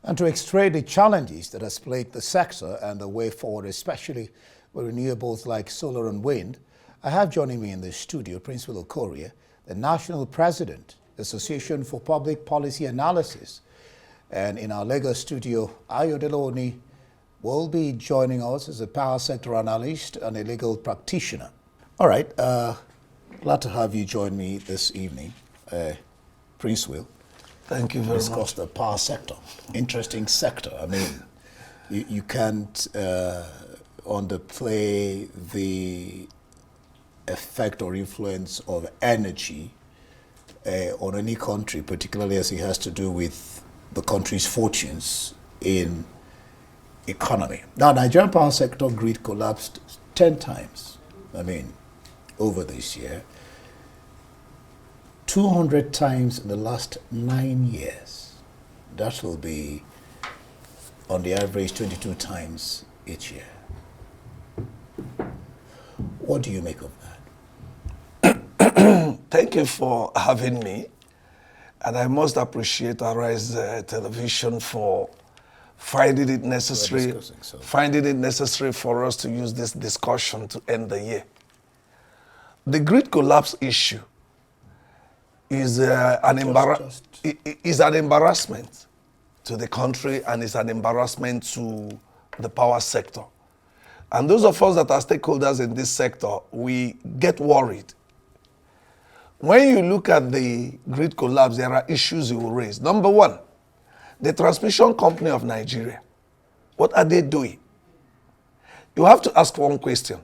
and to x-ray the challenges that has plagued the sector and the way forward, especially with renewables like solar and wind, I have joining me in the studio Princewill Okorie, the National President, Association for Public Policy Analysis. And in our Lagos studio, Ayodele will be joining us as a power sector analyst and a legal practitioner. All right, glad to have you join me this evening, Princewill. Thank you very much. Discuss the power sector. Interesting sector. I mean, you can't underplay the effect or influence of energy on any country, particularly as it has to do with the country's fortunes in economy. Now, Nigerian power sector grid collapsed 10 times, over this year. 200 times in the last 9 years. That will be, on the average, 22 times each year. What do you make of that? Thank you for having me. And I must appreciate Arise Television for finding it necessary for us to use this discussion to end the year. The grid collapse issue is an embarrassment to the country, and it's an embarrassment to the power sector. And those of us that are stakeholders in this sector, we get worried. When you look at the grid collapse, there are issues you will raise. Number one, the transmission company of Nigeria. What are they doing? You have to ask one question.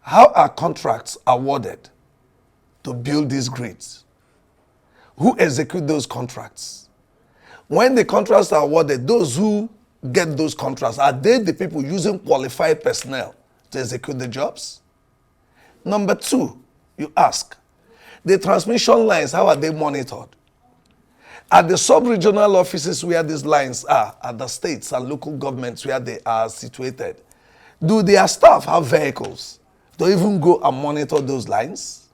How are contracts awarded to build these grids? Who execute those contracts? When the contracts are awarded, those who get those contracts, are they the people using qualified personnel to execute the jobs? Number two, you ask, the transmission lines, how are they monitored? At the sub-regional offices where these lines are, at the states and local governments where they are situated, do their staff have vehicles to even go and monitor those lines?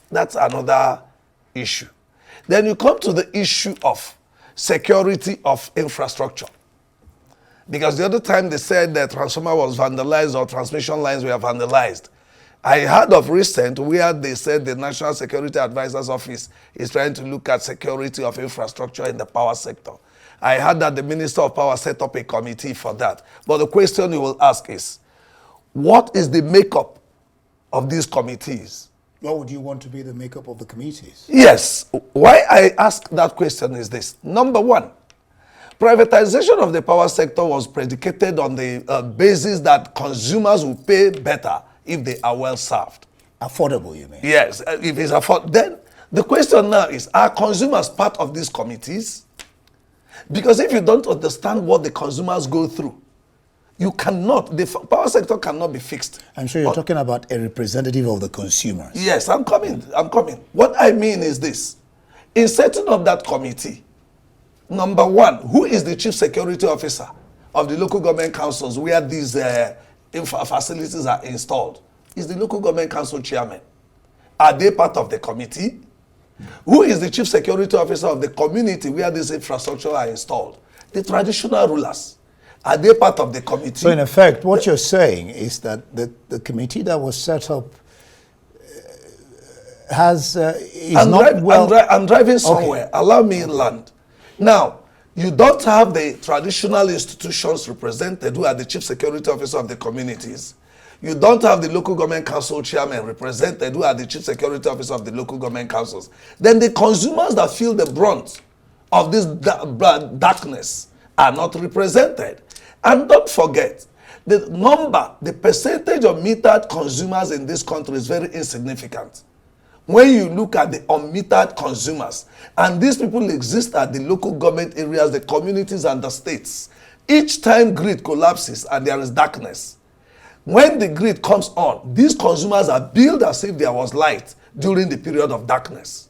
That's another issue. Then you come to the issue of security of infrastructure. Because the other time they said the transformer was vandalized or transmission lines were vandalized. I heard of recent where they said the National Security Advisor's Office is trying to look at security of infrastructure in the power sector. I heard that the Minister of Power set up a committee for that. But the question you will ask is, what is the makeup of these committees? What would you want to be the makeup of the committees? Yes. Why I ask that question is this. Number one, privatization of the power sector was predicated on the basis that consumers will pay better if they are well served. Affordable, you mean? Yes, if it's affordable. Then the question now is, are consumers part of these committees? Because if you don't understand what the consumers go through, you cannot, the power sector cannot be fixed. I'm sure you're talking about a representative of the consumers. Yes, I'm coming. What I mean is this. In setting up that committee, number one, who is the chief security officer of the local government councils where these facilities are installed? Is the local government council chairman. Are they part of the committee? Who is the chief security officer of the community where this infrastructure are installed? The traditional rulers. Are they part of the committee? So in effect, what you're saying is that the committee that was set up I'm driving somewhere. Okay. Allow me land. Now, you don't have the traditional institutions represented who are the chief security officer of the communities. You don't have the local government council chairman represented who are the chief security officer of the local government councils. Then the consumers that feel the brunt of this darkness are not represented. And don't forget, the percentage of metered consumers in this country is very insignificant. When you look at the unmetered consumers, and these people exist at the local government areas, the communities and the states, each time grid collapses and there is darkness, when the grid comes on, these consumers are billed as if there was light during the period of darkness,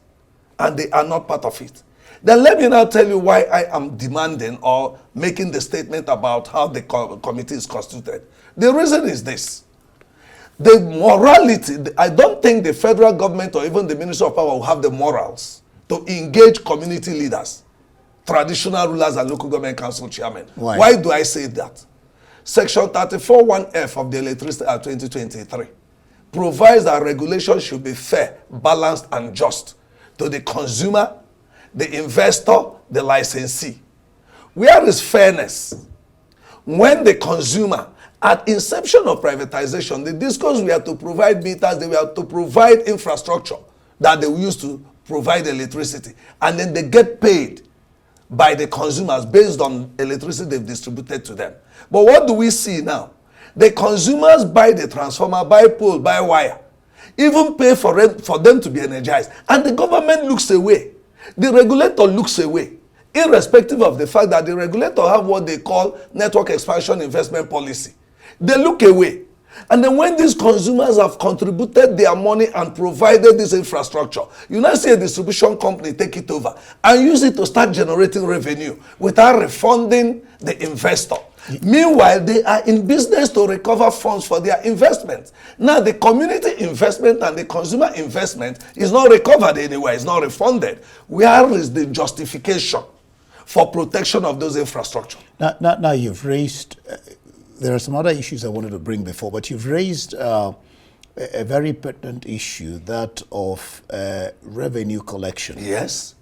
and they are not part of it. Then let me now tell you why I am demanding or making the statement about how the committee is constituted. The reason is this. The morality, I don't think the federal government or even the Ministry of Power will have the morals to engage community leaders traditional rulers and local government council chairmen. Why? Why do I say that? Section 34(1)(f) of the Electricity Act 2023 provides that regulation should be fair, balanced, and just to the consumer, the investor, the licensee. Where is fairness? When the consumer, at inception of privatization, the discourse we have to provide meters, they were to provide infrastructure that they will use to provide electricity, and then they get paid by the consumers based on electricity they've distributed to them. But what do we see now? The consumers buy the transformer, buy pole, buy wire, even pay for them to be energized, and the government looks away. The regulator looks away, irrespective of the fact that the regulator have what they call network expansion investment policy. They look away. And then when these consumers have contributed their money and provided this infrastructure, you now see a distribution company take it over and use it to start generating revenue without refunding the investor. Meanwhile, they are in business to recover funds for their investments. Now, the community investment and the consumer investment is not recovered anywhere, it's not refunded. Where is the justification for protection of those infrastructure? Now you've raised... there are some other issues I wanted to bring before, but you've raised a very pertinent issue, that of revenue collection. Yes.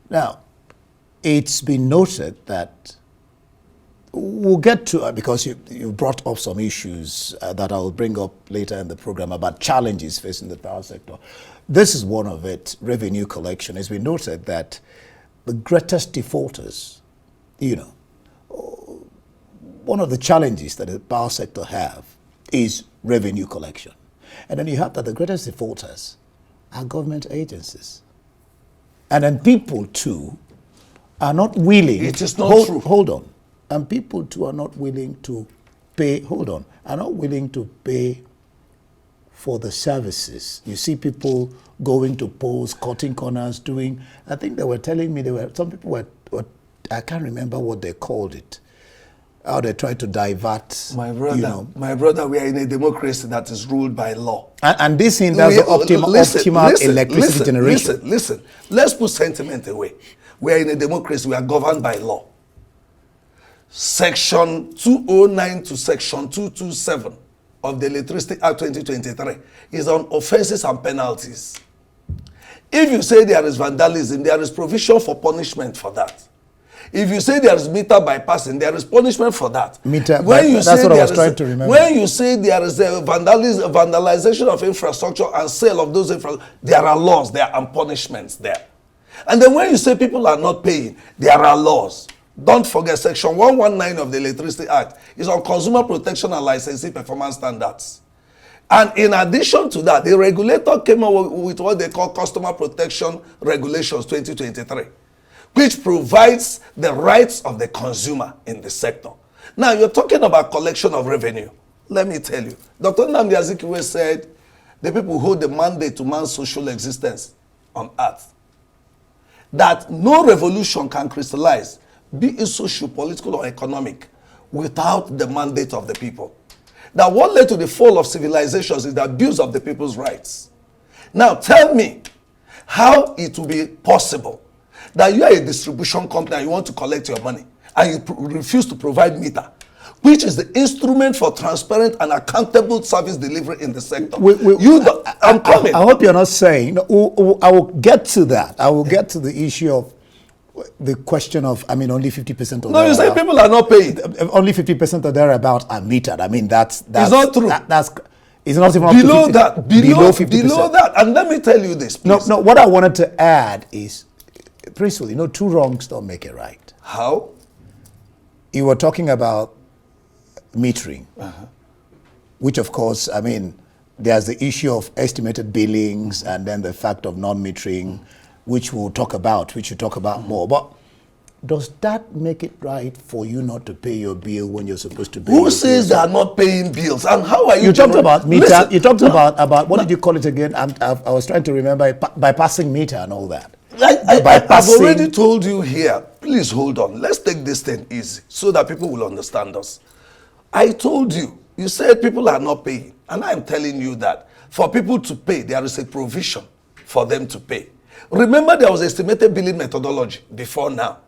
Now, it's been noted that we'll get to, because you brought up some issues that I'll bring up later in the program about challenges facing the power sector. This is one of it, revenue collection. It's been noted that the greatest defaulters, one of the challenges that the power sector have is revenue collection. And then you have that the greatest defaulters are government agencies. And then people too are not willing. It is not true. Hold on. And people too are not willing to pay, are not willing to pay for the services. You see people going to polls, cutting corners, I think they were telling me, some people were, I can't remember what they called it, how they try to divert. My brother, we are in a democracy that is ruled by law. And this hinders the optimal electricity generation. Listen. Let's put sentiment away. We are in a democracy. We are governed by law. Section 209 to Section 227 of the Electricity Act 2023 is on offenses and penalties. If you say there is vandalism, there is provision for punishment for that. If you say there is meter bypassing, there is punishment for that. That's what I was trying to remember. When you say there is a vandalization of infrastructure and sale of those infrastructure, there are laws there and punishments there. And then when you say people are not paying, there are laws. Don't forget Section 119 of the Electricity Act is on consumer protection and licensing performance standards. And in addition to that, the regulator came up with what they call Customer Protection Regulations 2023. Which provides the rights of the consumer in the sector. Now, you're talking about collection of revenue. Let me tell you. Dr. Nnamdi Azikiwe said, the people hold the mandate to man's social existence on earth. That no revolution can crystallize, be it social, political, or economic, without the mandate of the people. That what led to the fall of civilizations is the abuse of the people's rights. Now, tell me how it will be possible that you are a distribution company and you want to collect your money and you refuse to provide meter, which is the instrument for transparent and accountable service delivery in the sector. I'm coming. I hope you're not saying, I will get to that. I will get to the issue of the question of, only 50% of you say people are not paying. Only 50% of thereabout are metered. That's it's not true. It's not even below up to 50, that. Below 50%. Below that. And let me tell you this, please. No, what I wanted to add is, Princewill, two wrongs don't make it right. How? You were talking about metering, which of course, there's the issue of estimated billings and then the fact of non-metering, which you talk about more. But does that make it right for you not to pay your bill when you're supposed to pay? Who says they are not paying bills? And how are you? You talked about meter. Listen, you talked about what did you call it again? I was trying to remember, bypassing meter and all that. I've already told you here. Please hold on. Let's take this thing easy so that people will understand us. I told you. You said people are not paying. And I'm telling you that for people to pay, there is a provision for them to pay. Remember, there was estimated billing methodology before now.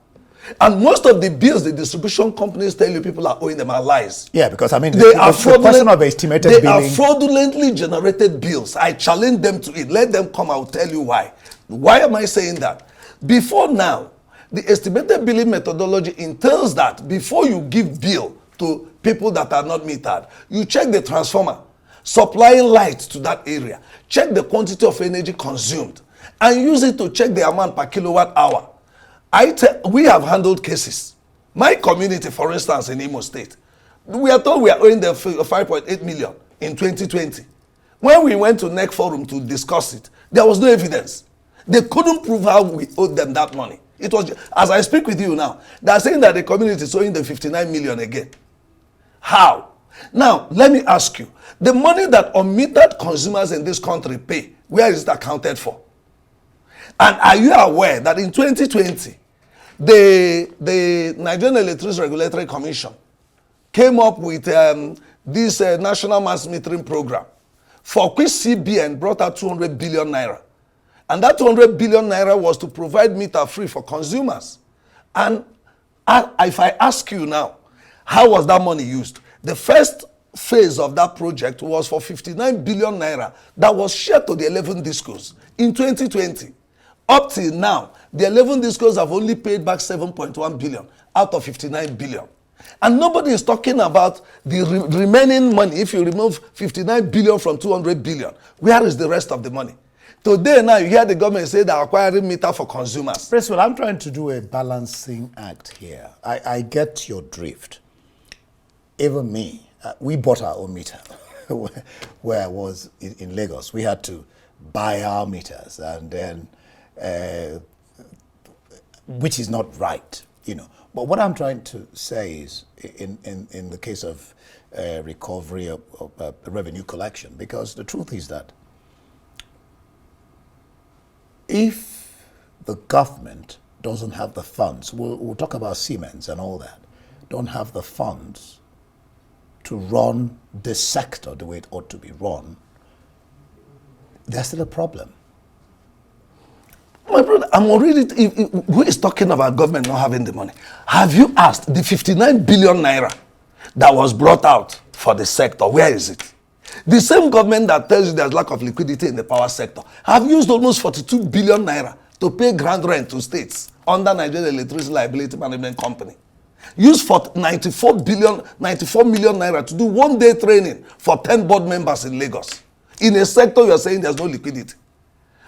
And most of the bills the distribution companies tell you people are owing them are lies. Yeah, because I mean, They are the question of estimated they billing. are fraudulently generated bills. I challenge them to it. Let them come. I'll tell you why. Why am I saying that? Before now, the estimated billing methodology entails that before you give bill to people that are not metered, you check the transformer supplying light to that area, check the quantity of energy consumed, and use it to check the amount per kilowatt hour. We have handled cases. My community, for instance, in Imo State, we are told we are owing them 5.8 million in 2020. When we went to NEC forum to discuss it, there was no evidence. They couldn't prove how we owed them that money. It was, as I speak with you now, they are saying that the community is owing them 59 million again. How? Now, let me ask you, the money that unmetered consumers in this country pay, where is it accounted for? And are you aware that in 2020, the Nigerian Electricity Regulatory Commission came up with this National Mass Metering Program, for which CBN brought out 200 billion naira. And that 200 billion naira was to provide meter free for consumers. And if I ask you now, how was that money used? The first phase of that project was for 59 billion naira that was shared to the 11 discos in 2020. Up till now, the 11 discos have only paid back 7.1 billion out of 59 billion. And nobody is talking about the remaining money. If you remove 59 billion from 200 billion, where is the rest of the money? Today now, you hear the government say they're acquiring meter for consumers. Princewill, I'm trying to do a balancing act here. I get your drift. Even me, we bought our own meter where I was in Lagos. We had to buy our meters, and then which is not right, you know. But what I'm trying to say is, in the case of recovery of revenue collection, because the truth is that if the government doesn't have the funds, we'll talk about Siemens and all that, don't have the funds to run this sector the way it ought to be run, there's still a problem. My brother, I'm already, who is talking about government not having the money? Have you asked the 59 billion naira that was brought out for the sector, where is it? The same government that tells you there's lack of liquidity in the power sector have used almost 42 billion naira to pay grand rent to states under Nigerian Electricity Liability Management Company. Used for 94 million naira to do one-day training for 10 board members in Lagos. In a sector you're saying there's no liquidity.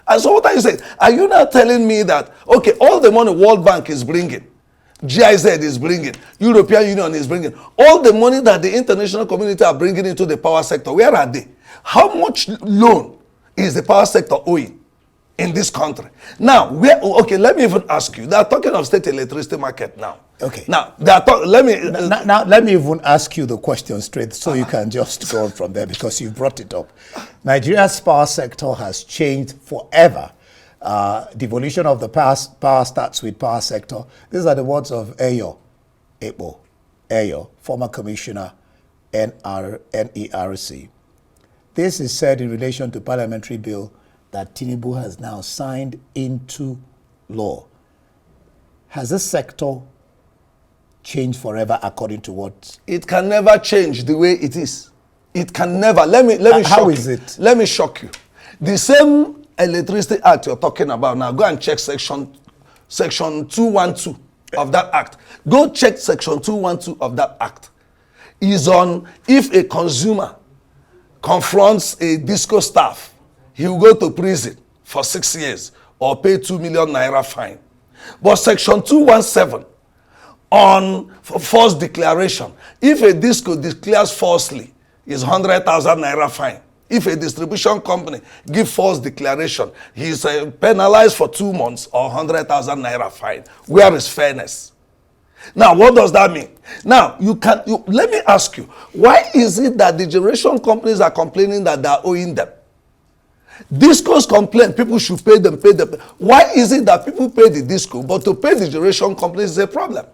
And so what are you saying? Are you now telling me that, okay, all the money World Bank is bringing, GIZ is bringing, European Union is bringing, all the money that the international community are bringing into the power sector, where are they? How much loan is the power sector owing in this country? Now, okay, let me even ask you. They are talking of state electricity market now. Okay. Now, let me even ask you the question straight so you can just go on from there, because you brought it up. Nigeria's power sector has changed forever. Devolution of the power starts with power sector. These are the words of Eyo, former commissioner, NERC. This is said in relation to parliamentary bill that Tinubu has now signed into law. Has this sector changed forever according to what? It can never change the way it is. It can never. Let me shock you. How is it? Let me shock you. The same Electricity Act you're talking about now, go and check section 212 of that act. Go check section 212 of that act. Is on if a consumer confronts a disco staff, he will go to prison for 6 years or pay 2 million naira fine. But section 217 on false declaration, if a disco declares falsely, is 100,000 naira fine. If a distribution company gives false declaration, he is penalized for 2 months or 100,000 naira fine. Where is fairness? Now, what does that mean? Now, let me ask you, why is it that the generation companies are complaining that they are owing them? Discos complain people should pay them. Why is it that people pay the disco, but to pay the generation companies is a problem?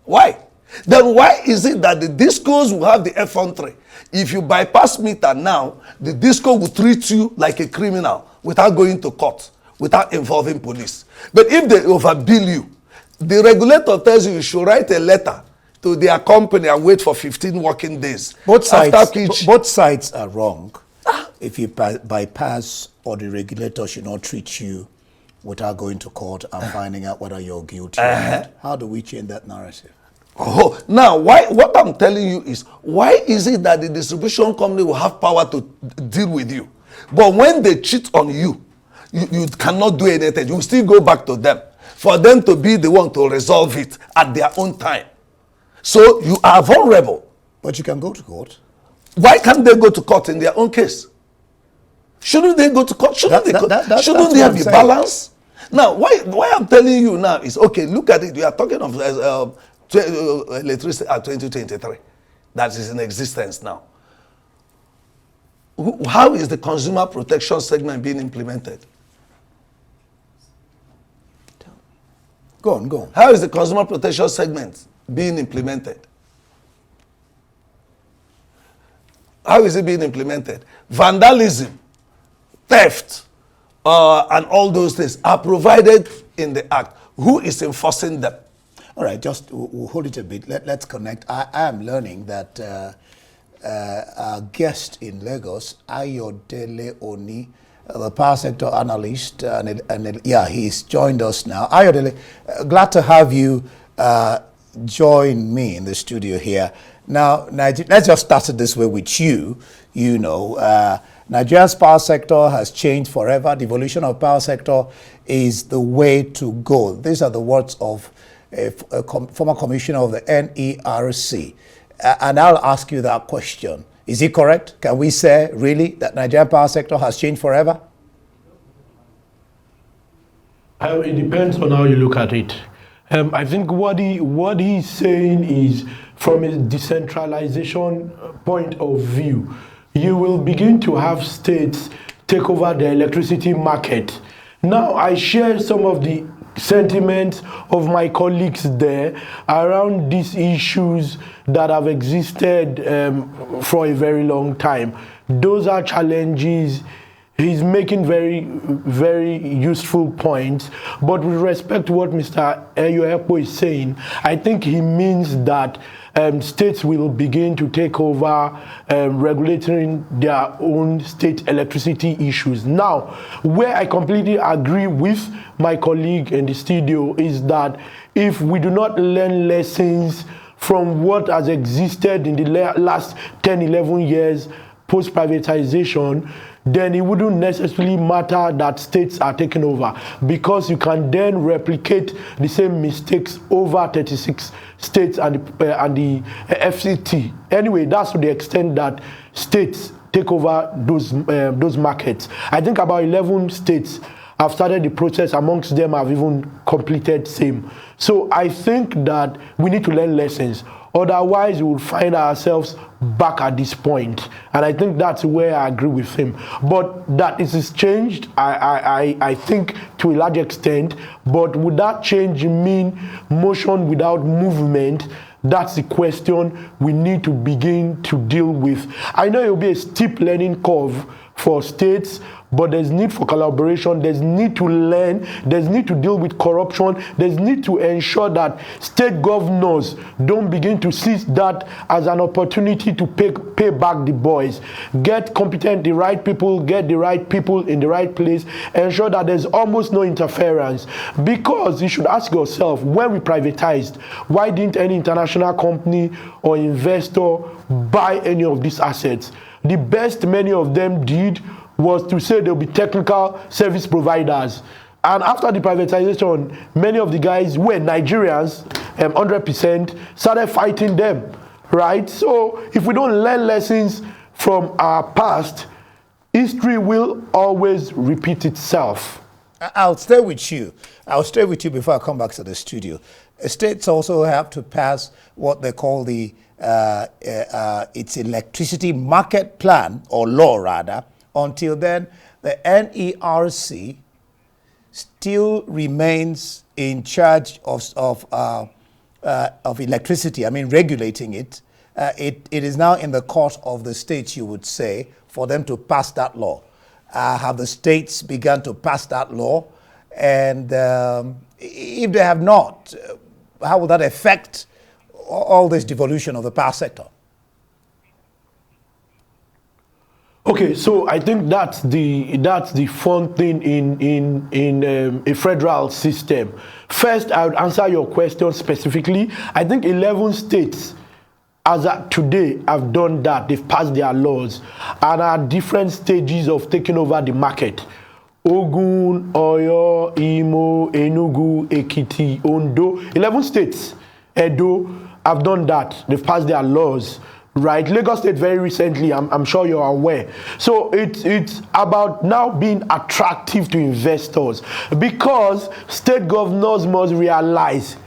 Why? Then why is it that the discos will have the F-on-3? If you bypass meter now, the disco will treat you like a criminal without going to court, without involving police. But if they overbill you, the regulator tells you should write a letter to their company and wait for 15 working days. Both sides are wrong. If you bypass, or the regulator should not treat you without going to court and finding out whether you're guilty. How do we change that narrative? Oh, now, what I'm telling you is, why is it that the distribution company will have power to deal with you? But when they cheat on you, you cannot do anything. You still go back to them for them to be the one to resolve it at their own time. So you are vulnerable. But you can go to court. Why can't they go to court in their own case? Shouldn't they go to court? Shouldn't they have the balance? Now, why I'm telling you now is, okay, look at it. We are talking of electricity at 2023 that is in existence now. How is the consumer protection segment being implemented? Go on. How is the consumer protection segment being implemented? How is it being implemented? Vandalism, theft, and all those things are provided in the Act. Who is enforcing them? All right, just we'll hold it a bit. Let's connect. I am learning that our guest in Lagos, Ayodele Oni, the power sector analyst, he's joined us now. Ayodele, glad to have you join me in the studio here. Now, let's just start it this way with you. You know, Nigeria's power sector has changed forever. The evolution of power sector is the way to go. These are the words of a former commissioner of the NERC. And I'll ask you that question. Is it correct? Can we say, really, that Nigerian power sector has changed forever? It depends on how you look at it. I think what he's saying is, from a decentralization point of view, you will begin to have states take over the electricity market. Now, I share some of the sentiments of my colleagues there around these issues that have existed for a very long time. Those are challenges. He's making very, very useful points. But with respect to what Mr. Eyoepo is saying, I think he means that states will begin to take over regulating their own state electricity issues. Now, where I completely agree with my colleague in the studio is that if we do not learn lessons from what has existed in the last 10, 11 years post-privatization, then it wouldn't necessarily matter that states are taken over, because you can then replicate the same mistakes over 36 states and the FCT. Anyway, that's to the extent that states take over those markets. I think about 11 states have started the process. Amongst them have even completed same. So I think that we need to learn lessons. Otherwise, we will find ourselves back at this point. And I think that's where I agree with him. But that it is changed, I think, to a large extent. But would that change mean motion without movement? That's the question we need to begin to deal with. I know it will be a steep learning curve for states, but there's need for collaboration, there's need to learn, there's need to deal with corruption, there's need to ensure that state governors don't begin to seize that as an opportunity to pay back the boys. Get competent, the right people, get the right people in the right place, ensure that there's almost no interference. Because you should ask yourself, when we privatized, why didn't any international company or investor buy any of these assets? The best many of them did was to say they'll be technical service providers. And after the privatization, many of the guys were Nigerians, 100%, started fighting them, right? So if we don't learn lessons from our past, history will always repeat itself. I'll stay with you. I'll stay with you before I come back to the studio. States also have to pass what they call the its electricity market plan, or law rather. Until then, the NERC still remains in charge of electricity. I mean, regulating it. It is now in the court of the states, you would say, for them to pass that law. Have the states begun to pass that law? And if they have not, how will that affect all this devolution of the power sector? Okay, so I think that's the fun thing in a federal system. First, I would answer your question specifically. I think 11 states, as at today, have done that. They've passed their laws and are at different stages of taking over the market. Ogun, Oyo, Imo, Enugu, Ekiti, Ondo, 11 states, Edo, have done that. They've passed their laws. Right, Lagos State very recently, I'm sure you're aware. So it's about now being attractive to investors, because state governors must realize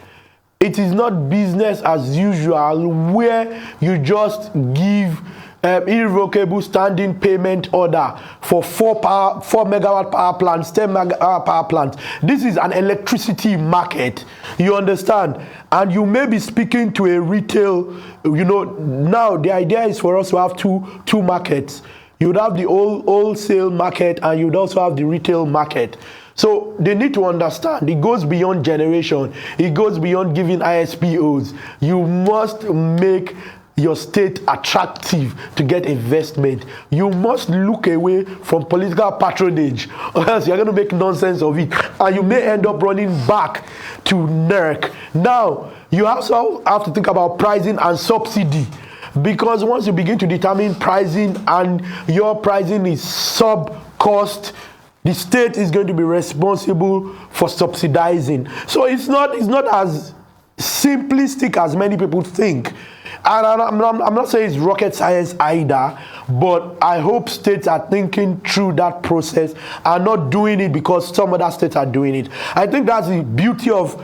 it is not business as usual where you just give irrevocable standing payment order for 4 megawatt power plants, 10 megawatt power plants. This is an electricity market, you understand? And you may be speaking to a retail, now the idea is for us to have two markets. You would have the wholesale market and you would also have the retail market. So they need to understand it goes beyond generation. It goes beyond giving ISPOs. You must make your state attractive to get investment. You must look away from political patronage, or else you're going to make nonsense of it, and you may end up running back to NERC. Now, you also have to think about pricing and subsidy, because once you begin to determine pricing and your pricing is sub-cost, the state is going to be responsible for subsidizing. So it's not as simplistic as many people think. And I'm not saying it's rocket science either, but I hope states are thinking through that process and not doing it because some other states are doing it. I think that's the beauty of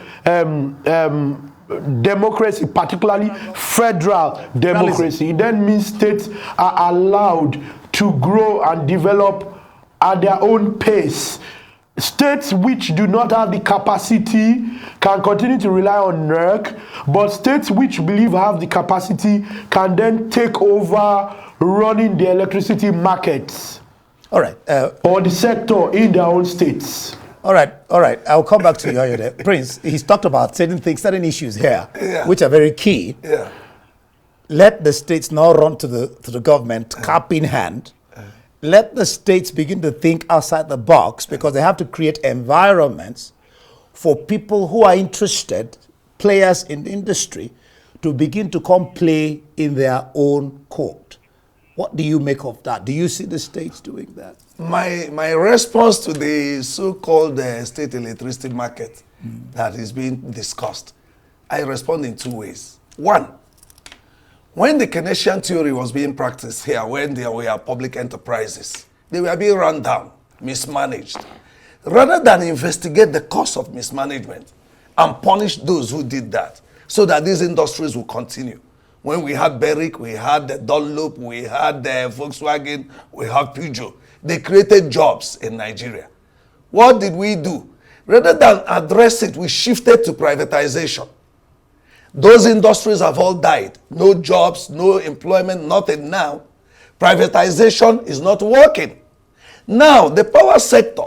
democracy, particularly federal democracy. It then means states are allowed to grow and develop at their own pace. States which do not have the capacity can continue to rely on NERC, but states which believe have the capacity can then take over running the electricity markets. All right. Or the sector in their own states. All right. I'll come back to you there. Prince, he's talked about certain issues here, which are very key. Yeah. Let the states now run to the government, cap in hand. Let the states begin to think outside the box, because they have to create environments for people who are interested, players in the industry, to begin to come play in their own court. What do you make of that? Do you see the states doing that? My response to the so-called state electricity market that is being discussed, I respond in 2 ways. One, when the Keynesian theory was being practiced here, when there were public enterprises, they were being run down, mismanaged. Rather than investigate the cause of mismanagement and punish those who did that, so that these industries will continue. When we had Berwick, we had the Dunlop, we had the Volkswagen, we have Peugeot. They created jobs in Nigeria. What did we do? Rather than address it, we shifted to privatization. Those industries have all died. No jobs, no employment, nothing now. Privatization is not working. Now, the power sector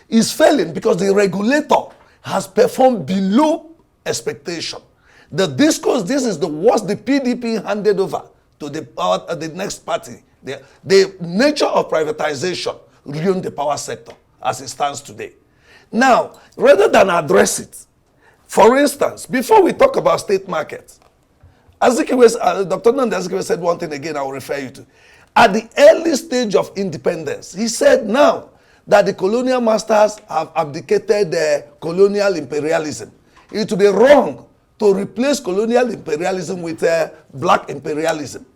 is failing because the regulator has performed below expectation. The discourse, this is the worst the PDP handed over to the next party. The nature of privatization ruined the power sector as it stands today. Now, rather than address it, for instance, before we talk about state markets, Dr. Nnamdi Azikiwe said one thing again I will refer you to. At the early stage of independence, he said now that the colonial masters have abdicated colonial imperialism. It would be wrong to replace colonial imperialism with black imperialism.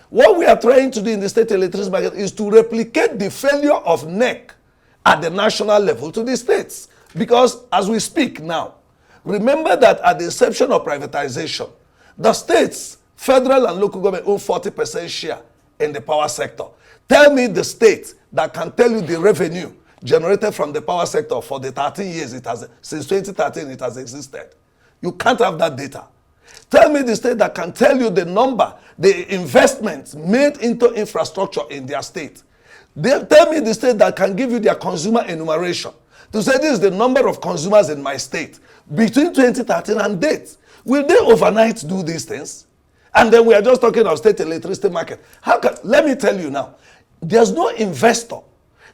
What we are trying to do in the state electricity market is to replicate the failure of NEC at the national level to the states. Because as we speak now, remember that at the inception of privatization, the states, federal and local government, own 40% share in the power sector. Tell me the state that can tell you the revenue generated from the power sector for the 13 years since 2013 it has existed. You can't have that data. Tell me the state that can tell you the number, the investments made into infrastructure in their state. Tell me the state that can give you their consumer enumeration. to say this is the number of consumers in my state between 2013 and date. Will they overnight do these things? And then we are just talking of state electricity market. Let me tell you now, there's no investor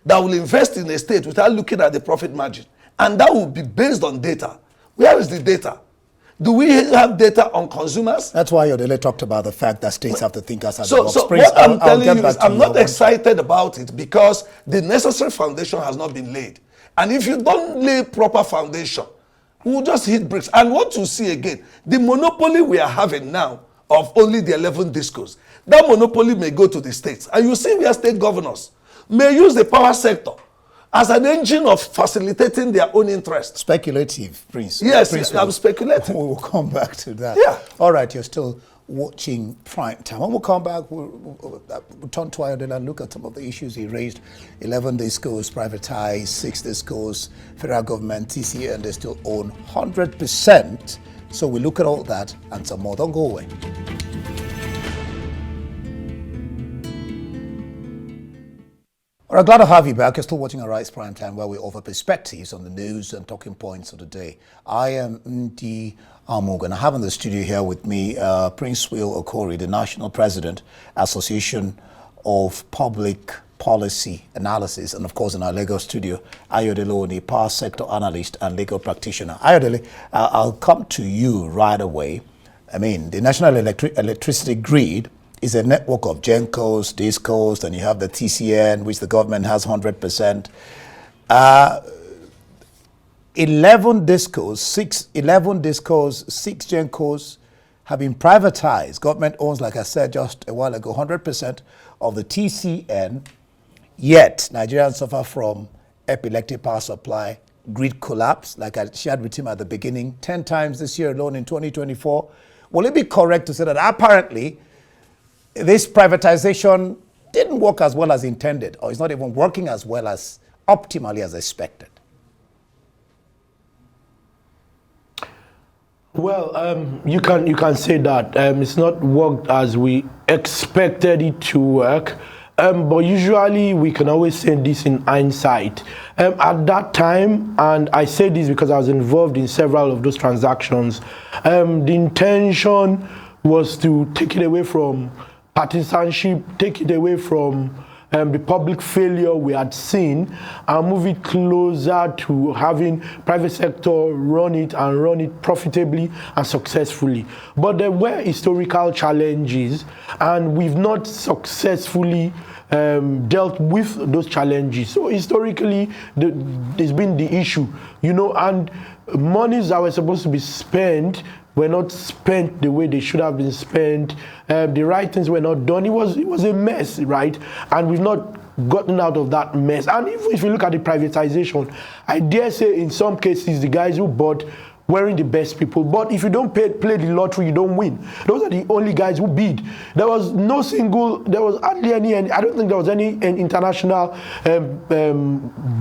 that will invest in a state without looking at the profit margin. And that will be based on data. Where is the data? Do we have data on consumers? That's why Yodele talked about the fact that states have to think outside the So box. what I'm telling you is I'm not one. excited about it because the necessary foundation has not been laid. And if you don't lay proper foundation, we'll just hit bricks. And what you see again, the monopoly we are having now of only the 11 discos, that monopoly may go to the states. And you see where state governors may use the power sector as an engine of facilitating their own interest. Speculative, Prince. Yes, Prince, I'm speculating. We will come back to that. Yeah. All right, you're still watching Prime Time. When we'll come back, we'll turn to Ayodele and look at some of the issues he raised. 11 discos privatized, 6 discos, federal government, TCN, they still own 100%. So we look at all that and some more. Don't go away. All right, glad to have you back. You're still watching Arise Prime Time, where we offer perspectives on the news and talking points of the day. I am Ndi Amogan. I have in the studio here with me Princewill Okorie, the National President, Association of Public Policy Analysis, and of course in our Lagos studio, Ayodele, Power Sector Analyst and Legal Practitioner. Ayodele, I'll come to you right away. I mean, the National Electricity Grid is a network of GENCOs, DISCOs, and you have the TCN, which the government has 100%. 11 DISCOs, 6 GENCOs have been privatized. Government owns, like I said just a while ago, 100% of the TCN, yet Nigerians suffer from epileptic power supply, grid collapse, like I shared with him at the beginning, 10 times this year alone in 2024. Will it be correct to say that apparently this privatization didn't work as well as intended, or it's not even working as well as optimally as expected? Well, you can say that it's not worked as we expected it to work, but usually we can always say this in hindsight. At that time, and I say this because I was involved in several of those transactions, the intention was to take it away from partisanship, take it away from the public failure we had seen and move it closer to having private sector run it and run it profitably and successfully. But there were historical challenges and we've not successfully dealt with those challenges. So historically, there's been the issue, you know, and monies that were supposed to be spent were not spent the way they should have been spent. The right things were not done. It was a mess, right? And we've not gotten out of that mess. And even if you look at the privatization, I dare say in some cases the guys who bought weren't the best people. But if you don't play the lottery, you don't win. Those are the only guys who bid. There was hardly any, I don't think there was any international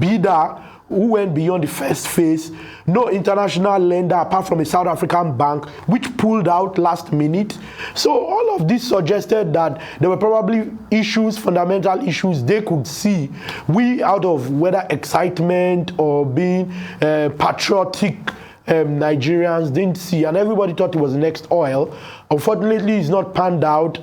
bidder who went beyond the first phase. No international lender apart from a South African bank, which pulled out last minute. So all of this suggested that there were probably issues, fundamental issues they could see. We, out of whether excitement or being patriotic Nigerians, didn't see, and everybody thought it was the next oil. Unfortunately, it's not panned out.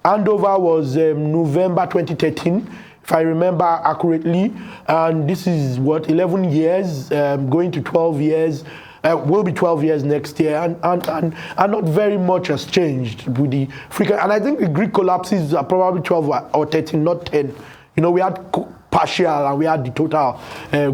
Handover was November 2013. If I remember accurately, and this is what, 11 years, going to 12 years, will be 12 years next year, and not very much has changed with the frequent, and I think the Greek collapses are probably 12 or 13, not 10. You know, we had partial and we had the total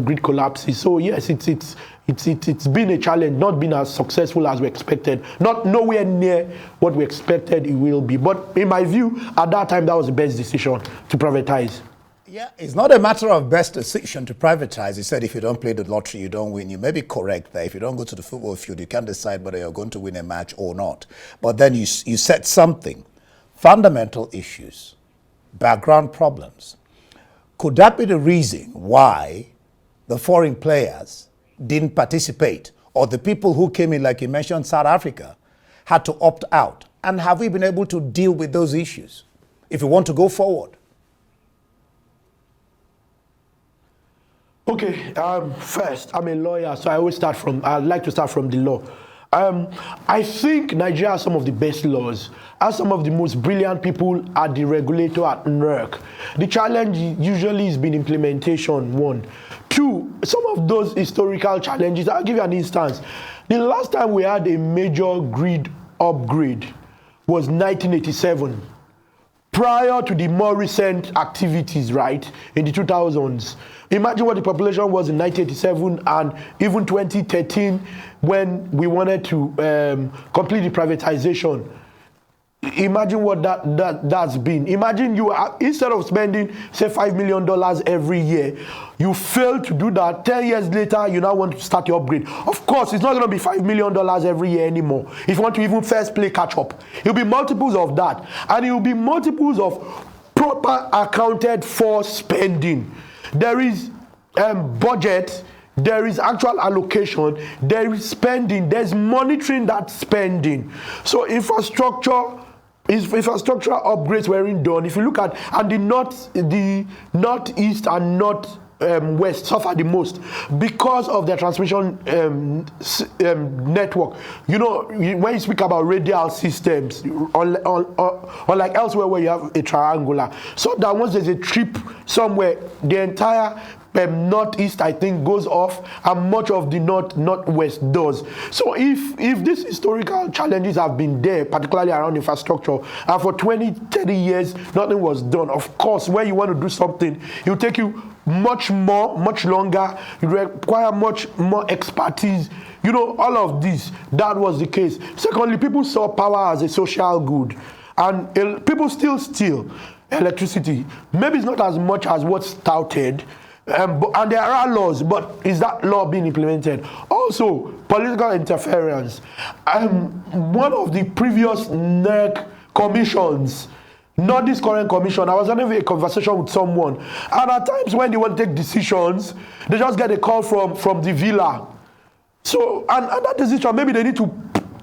Greek collapses. So yes, it's been a challenge, not been as successful as we expected, not nowhere near what we expected it will be. But in my view, at that time, that was the best decision to privatize. Yeah, it's not a matter of best decision to privatize. He said if you don't play the lottery, you don't win. You may be correct that if you don't go to the football field, you can't decide whether you're going to win a match or not. But then you said something, fundamental issues, background problems. Could that be the reason why the foreign players didn't participate, or the people who came in, like you mentioned, South Africa, had to opt out? And have we been able to deal with those issues if we want to go forward? Okay, first, I'm a lawyer, so I'd like to start from the law. I think Nigeria has some of the best laws, has some of the most brilliant people at the regulator at NERC. The challenge usually has been implementation, one. Two, some of those historical challenges, I'll give you an instance. The last time we had a major grid upgrade was 1987. Prior to the more recent activities, right, in the 2000s. Imagine what the population was in 1987 and even 2013 when we wanted to complete the privatization. Imagine what that's been. Imagine you are, instead of spending, say, $5 million every year, you fail to do that. 10 years later, you now want to start your upgrade. Of course, it's not going to be $5 million every year anymore. If you want to even first play catch up, it'll be multiples of that. And it will be multiples of proper accounted for spending. There is budget, there is actual allocation, there is spending, there's monitoring that spending. So infrastructure upgrades weren't done. If you look at, and the northeast and north west suffer the most because of their transmission network. You know, when you speak about radial systems, unlike elsewhere where you have a triangular, so that once there's a trip somewhere, the entire northeast, I think, goes off, and much of the northwest does. So if these historical challenges have been there, particularly around infrastructure, and for 20-30 years nothing was done, of course, when you want to do something, it will take you much longer, you require much more expertise. You know, all of this, that was the case. Secondly, people saw power as a social good, and people still steal electricity. Maybe it's not as much as what's touted, and there are laws, but is that law being implemented? Also, political interference. One of the previous NERC commissions, not this current commission, I was having a conversation with someone, and at times when they want to take decisions, they just get a call from the villa. So, and that decision, maybe they need to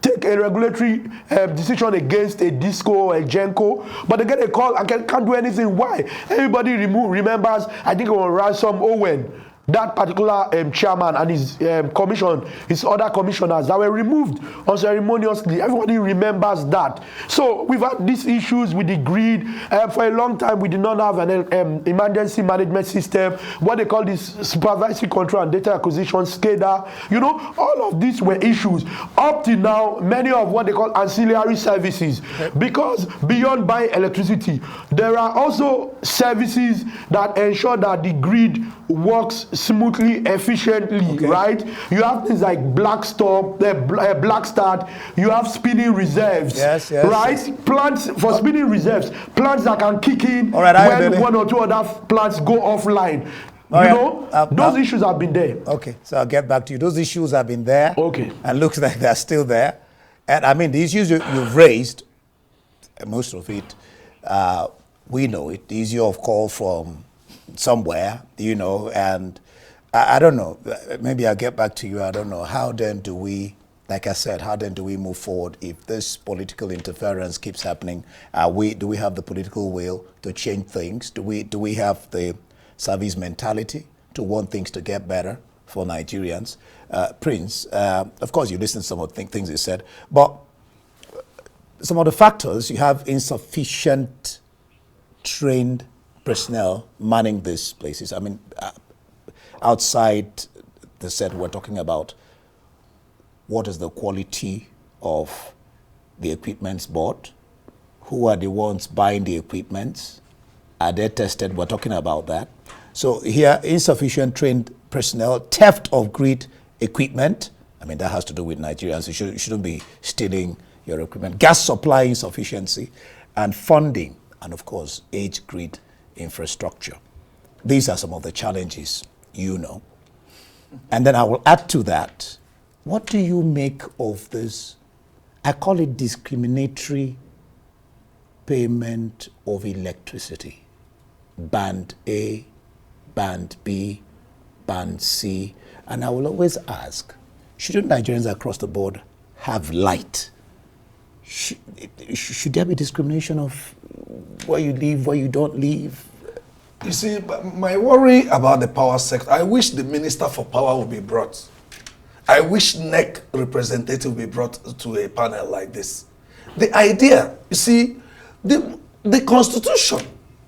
take a regulatory decision against a disco or a genco, but they get a call and can't do anything. Why? Everybody remembers, I think it was Ransom Owen, that particular chairman and his commission, his other commissioners that were removed unceremoniously. Everybody remembers that. So we've had these issues with the grid. For a long time, we did not have an emergency management system, what they call this supervisory control and data acquisition, SCADA. You know, all of these were issues. Up to now, many of what they call ancillary services, because beyond buying electricity, there are also services that ensure that the grid works smoothly, efficiently, right? You have things like black start, you have spinning reserves, yes, right? Yes. Plants for spinning reserves, plants that can kick in when one or two other plants go offline. Those issues have been there. Okay, so I'll get back to you. Those issues have been there. Okay. And looks like they're still there. And I mean, the issues you've raised, most of it, we know it. The issue of call from somewhere, you know, and I don't know, maybe I'll get back to you. I don't know. How then do we, like I said, how then do we move forward if this political interference keeps happening? Do we have the political will to change things? Do we have the service mentality to want things to get better for Nigerians? Prince, of course, you listened to some of the things he said, but some of the factors, you have insufficient trained personnel manning these places. I mean, outside the set, we're talking about what is the quality of the equipments bought, who are the ones buying the equipments, are they tested? We're talking about that. So here, insufficient trained personnel, theft of grid equipment. I mean, that has to do with Nigerians. You shouldn't be stealing your equipment. Gas supply insufficiency, and funding, and of course, age grid infrastructure. These are some of the challenges, you know. And then I will add to that, what do you make of this? I call it discriminatory payment of electricity. Band A, Band B, Band C. And I will always ask, shouldn't Nigerians across the board have light? Should there be discrimination of where you live, where you don't live? You see, my worry about the power sector, I wish the Minister for Power would be brought. I wish NEC representative would be brought to a panel like this. The idea, you see, the Constitution,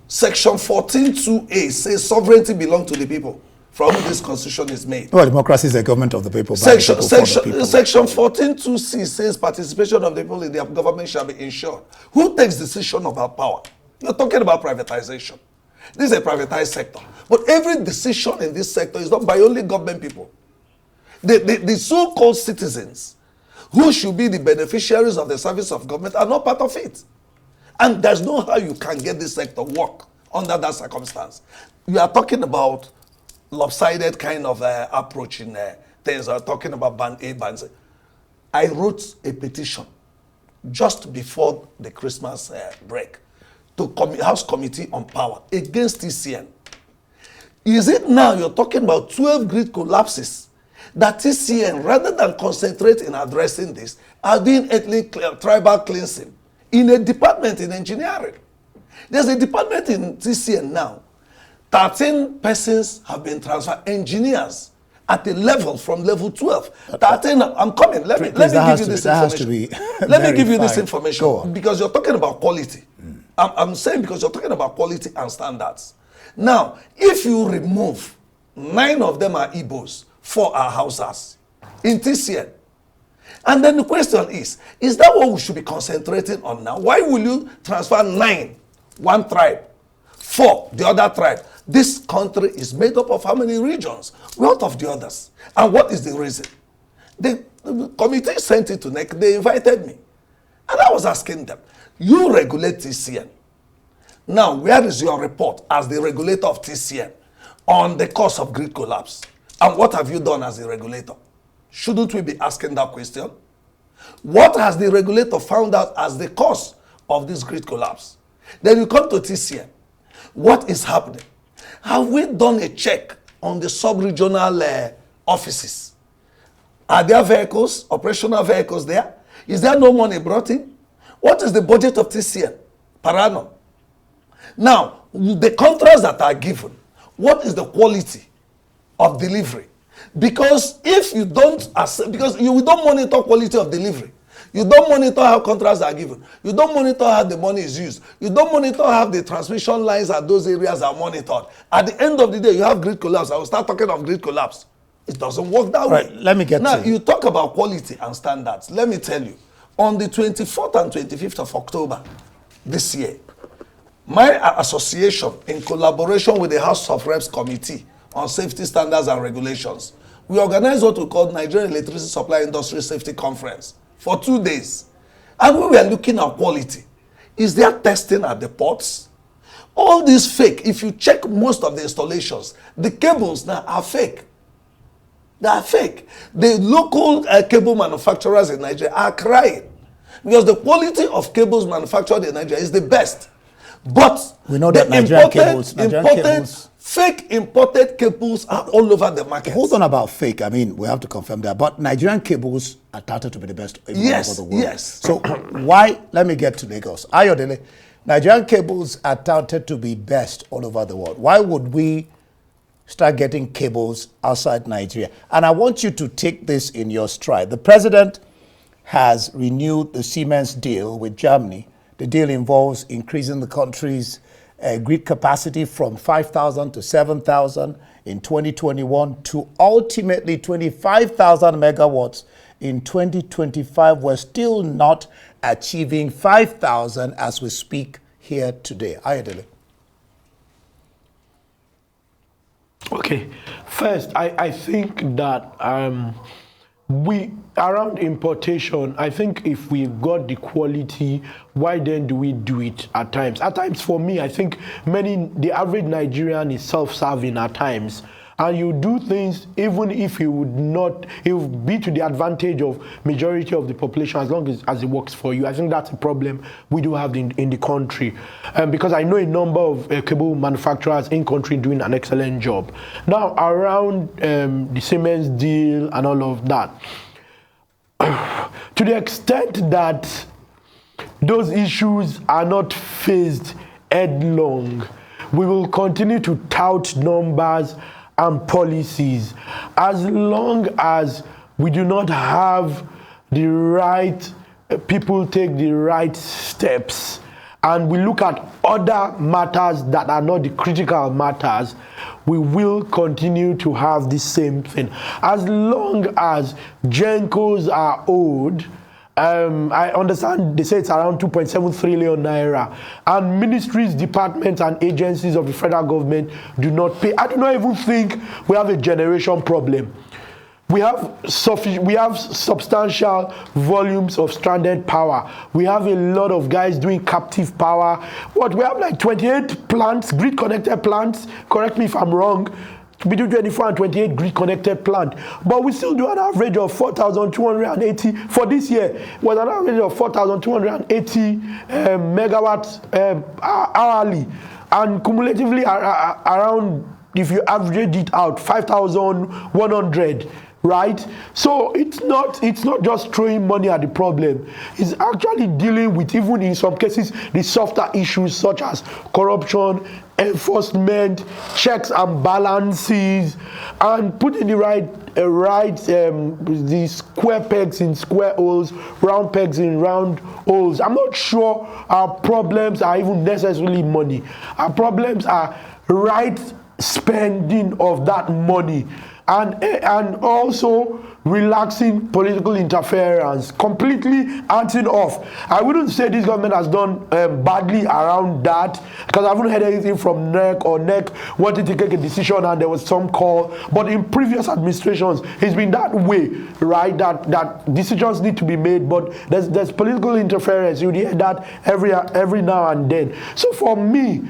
Section 14(2)(a) says sovereignty belongs to the people. From whom this constitution is made. Well, democracy is a government of the people. Section 14(2)(c) says participation of the people in their government shall be ensured. Who takes decision about power? You're talking about privatization. This is a privatized sector. But every decision in this sector is done by only government people. The so-called citizens who should be the beneficiaries of the service of government are not part of it. And there's no how you can get this sector work under that circumstance. You are talking about lopsided kind of approach in things. I'm talking about band A, band C. I wrote a petition just before the Christmas break to House Committee on Power against TCN. Is it now you're talking about 12 grid collapses that TCN, rather than concentrate in addressing this, are doing ethnic tribal cleansing in a department in engineering? There's a department in TCN now. 13 persons have been transferred, engineers at a level from level 12. 13, I'm coming. Let me give you this information. Let me give you this information because you're talking about quality. I'm saying because you're talking about quality and standards. Now, if you remove 9 of them are Igbos, 4 are Hausas in TCN. And then the question is that what we should be concentrating on now? Why will you transfer 9, one tribe, 4, the other tribe? This country is made up of how many regions? What of the others? And what is the reason? The committee sent it to NEC. They invited me. And I was asking them, you regulate TCN. Now, where is your report as the regulator of TCN on the cause of grid collapse? And what have you done as the regulator? Shouldn't we be asking that question? What has the regulator found out as the cause of this grid collapse? Then you come to TCN. What is happening? Have we done a check on the sub-regional offices? Are there vehicles, operational vehicles there? Is there no money brought in? What is the budget of TCN per annum? Now, the contracts that are given, what is the quality of delivery? Because if you don't, because you don't monitor quality of delivery, you don't monitor how contracts are given, you don't monitor how the money is used, you don't monitor how the transmission lines at those areas are monitored. At the end of the day, you have grid collapse. I will start talking of grid collapse. It doesn't work that way. Let me get now, to you talk about quality and standards. Let me tell you, on the 24th and 25th of October this year, my association, in collaboration with the House of Reps Committee on Safety Standards and Regulations, we organized what we call Nigerian Electricity Supply Industry Safety Conference for 2 days. And we were looking at quality. Is there testing at the ports? All this fake. If you check most of the installations, the cables now are fake. They are fake. The local cable manufacturers in Nigeria are crying because the quality of cables manufactured in Nigeria is the best. But we know that Nigerian cables, fake imported cables are all over the market. Hold on about fake. I mean, we have to confirm that. But Nigerian cables are touted to be the best all over the world. Yes. So why? Let me get to Lagos. Ayodele, Nigerian cables are touted to be best all over the world. Why would we start getting cables outside Nigeria? And I want you to take this in your stride. The president has renewed the Siemens deal with Germany. The deal involves increasing the country's grid capacity from 5,000 to 7,000 in 2021 to ultimately 25,000 megawatts in 2025. We're still not achieving 5,000 as we speak here today. Ayodele. Okay, first, I think that around importation, I think if we got the quality, why then do we do it at times? At times, for me, I think the average Nigerian is self-serving at times. And you do things even if it would be to the advantage of majority of the population as long as it works for you. I think that's a problem we do have in the country. Because I know a number of cable manufacturers in country doing an excellent job. Now, around the Siemens deal and all of that, to the extent that those issues are not faced headlong, we will continue to tout numbers and policies as long as we do not have the right people take the right steps and we look at other matters that are not the critical matters, we will continue to have the same thing. As long as Gencos are owed, I understand they say it's around 2.7 trillion naira, and ministries, departments, and agencies of the federal government do not pay. I do not even think we have a generation problem. We have substantial volumes of stranded power. We have a lot of guys doing captive power. What, we have like 28 plants, grid-connected plants, correct me if I'm wrong, between 24 and 28 grid-connected plant. But we still do an average of 4,280 for this year. It was an average of 4,280 megawatts hourly. And cumulatively around, if you average it out, 5,100. Right? So it's not just throwing money at the problem. It's actually dealing with, even in some cases, the softer issues such as corruption, enforcement, checks and balances, and putting the the square pegs in square holes, round pegs in round holes. I'm not sure our problems are even necessarily money. Our problems are right spending of that money. And also relaxing political interference, completely hunting off. I wouldn't say this government has done badly around that, because I haven't heard anything from NEC or NEC wanting to take a decision and there was some call. But in previous administrations, it's been that way, right? That decisions need to be made, but there's political interference. You hear that every now and then. So for me,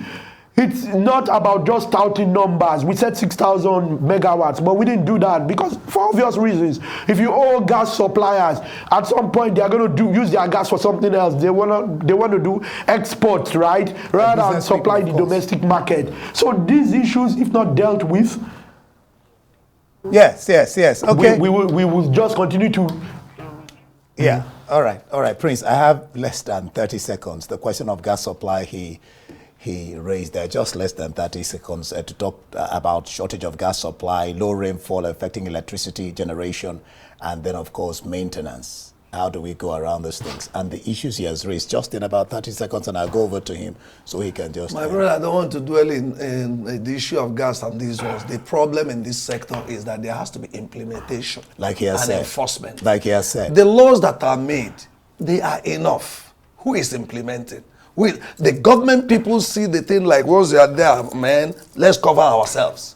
it's not about just touting numbers. We said 6,000 megawatts, but we didn't do that because, for obvious reasons, if you owe gas suppliers, at some point they are going to use their gas for something else. They want to do exports, right, rather than supply the domestic market. So these issues, if not dealt with, yes. Okay, we will just continue to. Yeah. All right, Prince. I have less than 30 seconds. The question of gas supply he raised there, just less than 30 seconds to talk about shortage of gas supply, low rainfall affecting electricity generation, and then, of course, maintenance. How do we go around those things? And the issues he has raised, just in about 30 seconds, and I'll go over to him so he can just... My brother, I don't want to dwell in the issue of gas and these ones. The problem in this sector is that there has to be implementation like he has said. Enforcement. Like he has said. The laws that are made, they are enough. Who is implementing? The government people see the thing like, once you are there, man, let's cover ourselves.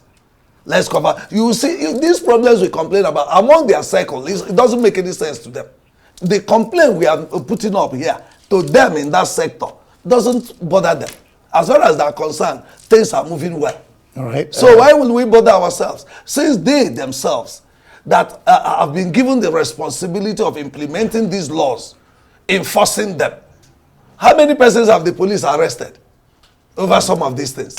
Let's cover. You see, these problems we complain about, among their circle, it doesn't make any sense to them. The complaint we are putting up here, to them in that sector, doesn't bother them. As far as they're concerned, things are moving well. All right. So why will we bother ourselves? Since they themselves that have been given the responsibility of implementing these laws, enforcing them, how many persons have the police arrested over some of these things?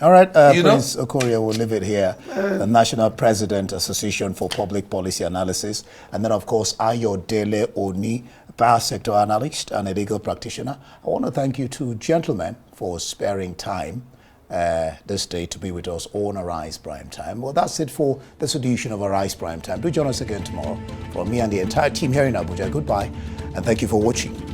All right, Prince Okorie, we'll leave it here. The National President, Association for Public Policy Analysis. And then, of course, Ayodele Oni, power sector analyst and a legal practitioner. I want to thank you two gentlemen for sparing time this day to be with us on Arise Prime Time. Well, that's it for this edition of Arise Prime Time. Do join us again tomorrow. From me and the entire team here in Abuja, goodbye, and thank you for watching.